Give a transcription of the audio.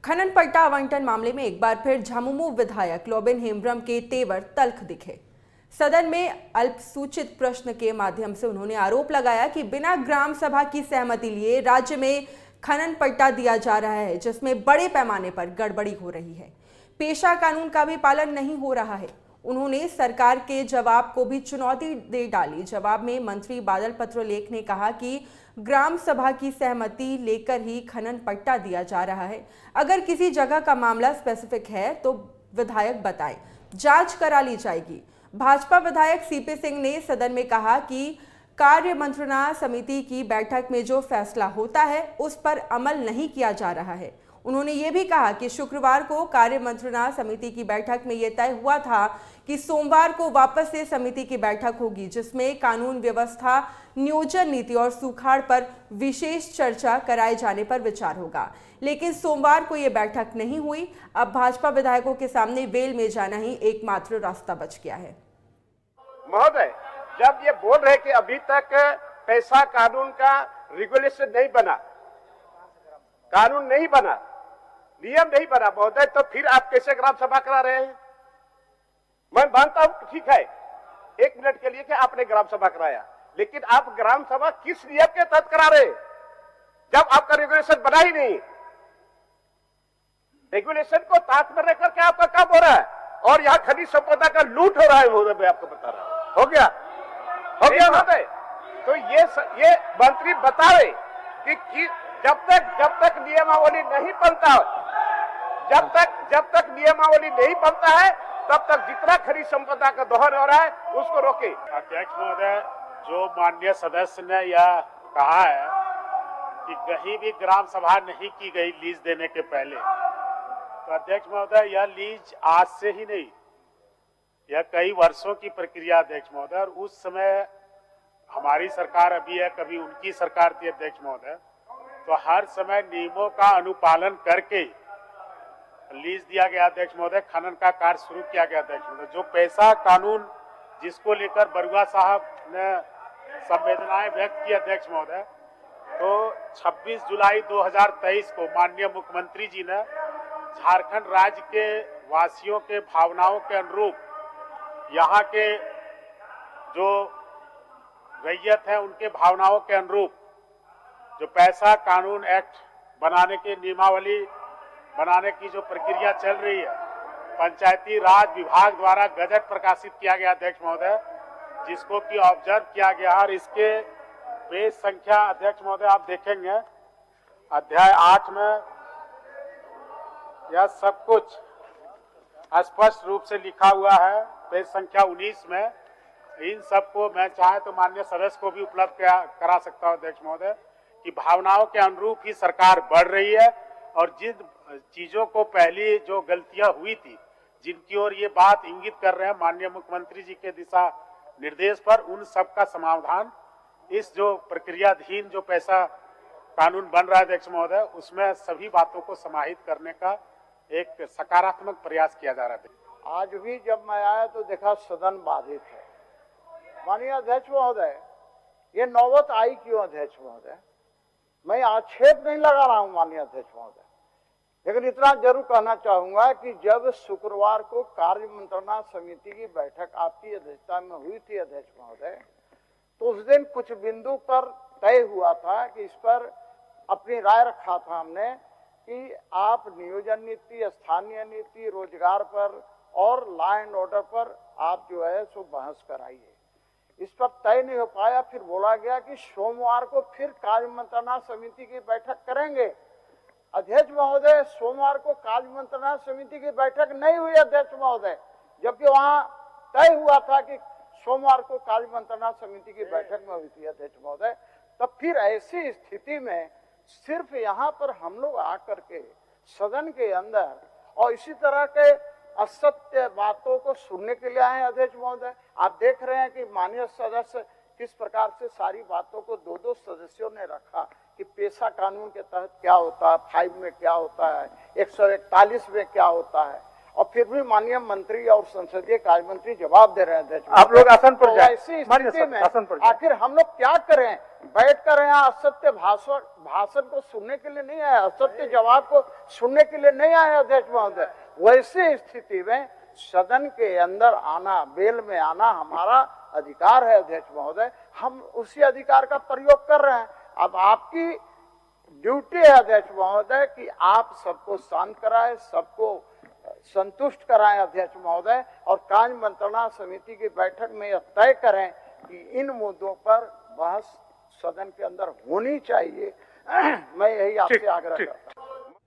खनन पट्टा आवंटन मामले में एक बार फिर झामुमो विधायक लोबिन हेम्ब्रम के तेवर तल्ख दिखे। सदन में अल्पसूचित प्रश्न के माध्यम से उन्होंने आरोप लगाया कि बिना ग्राम सभा की सहमति लिए राज्य में खनन पट्टा दिया जा रहा है, जिसमें बड़े पैमाने पर गड़बड़ी हो रही है। पेशा कानून का भी पालन नहीं हो रहा है। उन्होंने सरकार के जवाब को भी चुनौती दे डाली। जवाब में मंत्री बादल पत्रलेख ने कहा कि ग्राम सभा की सहमति लेकर ही खनन पट्टा दिया जा रहा है। अगर किसी जगह का मामला स्पेसिफिक है तो विधायक बताएं, जांच करा ली जाएगी। भाजपा विधायक सीपी सिंह ने सदन में कहा कि कार्य मंत्रणा समिति की बैठक में जो फैसला होता है उस पर अमल नहीं किया जा रहा है। उन्होंने ये भी कहा कि शुक्रवार को कार्य मंत्रणा समिति की बैठक में यह तय हुआ था कि सोमवार को वापस से समिति की बैठक होगी, जिसमें कानून व्यवस्था, नियोजन नीति और सुखाड़ पर विशेष चर्चा कराए जाने पर विचार होगा। लेकिन सोमवार को यह बैठक नहीं हुई। अब भाजपा विधायकों के सामने वेल में जाना ही एकमात्र रास्ता बच गया है। महोदय, जब ये बोल रहे कि अभी तक पैसा कानून का रेगुलेशन नहीं बना, कानून नहीं बना, नियम नहीं बना महोदय, तो फिर आप कैसे ग्राम सभा करा रहे हैं? मैं मानता हूं ठीक है 1 मिनट के लिए कि आपने ग्राम सभा कराया, लेकिन आप ग्राम सभा किस नियम के तहत करा रहे हैं जब आपका रेगुलेशन बना ही नहीं? रेगुलेशन को ताक में रखकर के आपका काम हो रहा है और यहाँ खनिज संपदा का लूट हो रहा है महोदय। मैं आपको बता रहा हूं, हो गया महोदय। तो ये मंत्री बता रहे कि जब तक नियमावली नहीं बनता, जब तक नियमावली नहीं बनता है तब तक जितना खनिज संपदा का दोहन हो रहा है उसको रोके। अध्यक्ष महोदय, जो माननीय सदस्य ने यह कहा है कि कहीं भी ग्राम सभा नहीं की गई लीज देने के पहले, तो अध्यक्ष महोदय यह लीज आज से ही नहीं, यह कई वर्षों की प्रक्रिया अध्यक्ष महोदय। और उस समय हमारी सरकार अभी है, कभी उनकी सरकार थी अध्यक्ष महोदय, तो हर समय नियमों का अनुपालन करके लीज दिया गया अध्यक्ष महोदय। खनन का कार्य शुरू किया गया अध्यक्ष महोदय। जो पैसा कानून जिसको लेकर बरुआ साहब ने संवेदनाएं व्यक्त की अध्यक्ष महोदय, तो 26 जुलाई 2023 को माननीय मुख्यमंत्री जी ने झारखंड राज्य के वासियों के भावनाओं के अनुरूप, यहाँ के जो रैयत है उनके भावनाओं के अनुरूप जो पैसा कानून एक्ट बनाने की नियमावली बनाने की जो प्रक्रिया चल रही है, पंचायती राज विभाग द्वारा गजट प्रकाशित किया गया अध्यक्ष महोदय, जिसको कि ऑब्जर्व किया गया। और इसके पेज संख्या अध्यक्ष महोदय आप देखेंगे अध्याय 8 में यह सब कुछ स्पष्ट रूप से लिखा हुआ है। पेज संख्या 19 में इन सबको मैं चाहे तो माननीय सदस्य को भी उपलब्ध करा सकता हूं अध्यक्ष महोदय कि भावनाओं के अनुरूप ही सरकार बढ़ रही है और जिन चीजों को पहली जो गलतियां हुई थी, जिनकी ओर ये बात इंगित कर रहे हैं माननीय मुख्यमंत्री जी के दिशा निर्देश पर, उन सब का समाधान इस जो प्रक्रियाधीन जो पैसा कानून बन रहा है अध्यक्ष महोदय, उसमें सभी बातों को समाहित करने का एक सकारात्मक प्रयास किया जा रहा है। आज भी जब मैं आया तो देखा सदन बाधित है। माननीय अध्यक्ष महोदय, ये नौबत आई क्यों अध्यक्ष महोदय? मैं आक्षेप नहीं लगा रहा हूं माननीय अध्यक्ष महोदय, लेकिन इतना जरूर कहना चाहूंगा कि जब शुक्रवार को कार्य मंत्रणा समिति की बैठक आपकी अध्यक्षता में हुई थी अध्यक्ष महोदय, तो उस दिन कुछ बिंदु पर तय हुआ था कि इस पर अपनी राय रखा था हमने कि आप नियोजन नीति, स्थानीय नीति, रोजगार पर और लॉ एंड ऑर्डर पर आप जो है सो बहस कराइए। इस पर तय नहीं हो पाया। फिर बोला गया कि सोमवार को फिर कार्य मंत्रणा समिति की बैठक करेंगे। अध्यक्ष महोदय, सोमवार को कार्य मंत्रणा समिति की बैठक नहीं हुई अध्यक्ष महोदय, जबकि वहां तय हुआ था कि सोमवार को कार्य मंत्रणा समिति की बैठक में हुई थी अध्यक्ष महोदय। तब फिर ऐसी स्थिति में सिर्फ यहाँ पर हम लोग आकर के सदन के अंदर और इसी तरह के असत्य बातों को सुनने के लिए आए अध्यक्ष महोदय। आप देख रहे हैं कि माननीय सदस्य किस प्रकार से सारी बातों को दो सदस्यों ने रखा कि पेशा कानून के तहत क्या होता है, 5 में क्या होता है, 141 में क्या होता है, और फिर भी माननीय मंत्री और संसदीय कार्य मंत्री जवाब दे रहे हैं अध्यक्ष। आप लोग आसन पर जाएं। ऐसी स्थिति में आखिर हम लोग क्या करें? बैठकर यहाँ असत्य भाषण को सुनने के लिए नहीं आए, असत्य जवाब को सुनने के लिए नहीं आए अध्यक्ष महोदय। वैसी स्थिति में सदन के अंदर आना, बेल में आना हमारा अधिकार है अध्यक्ष महोदय। हम उसी अधिकार का प्रयोग कर रहे हैं। अब आपकी ड्यूटी है अध्यक्ष महोदय कि आप सबको शांत कराएं, सबको संतुष्ट कराएं अध्यक्ष महोदय, और कार्य मंत्रणा समिति की बैठक में यह तय करें कि इन मुद्दों पर बहस सदन के अंदर होनी चाहिए। मैं यही आपसे आग्रह करता हूं।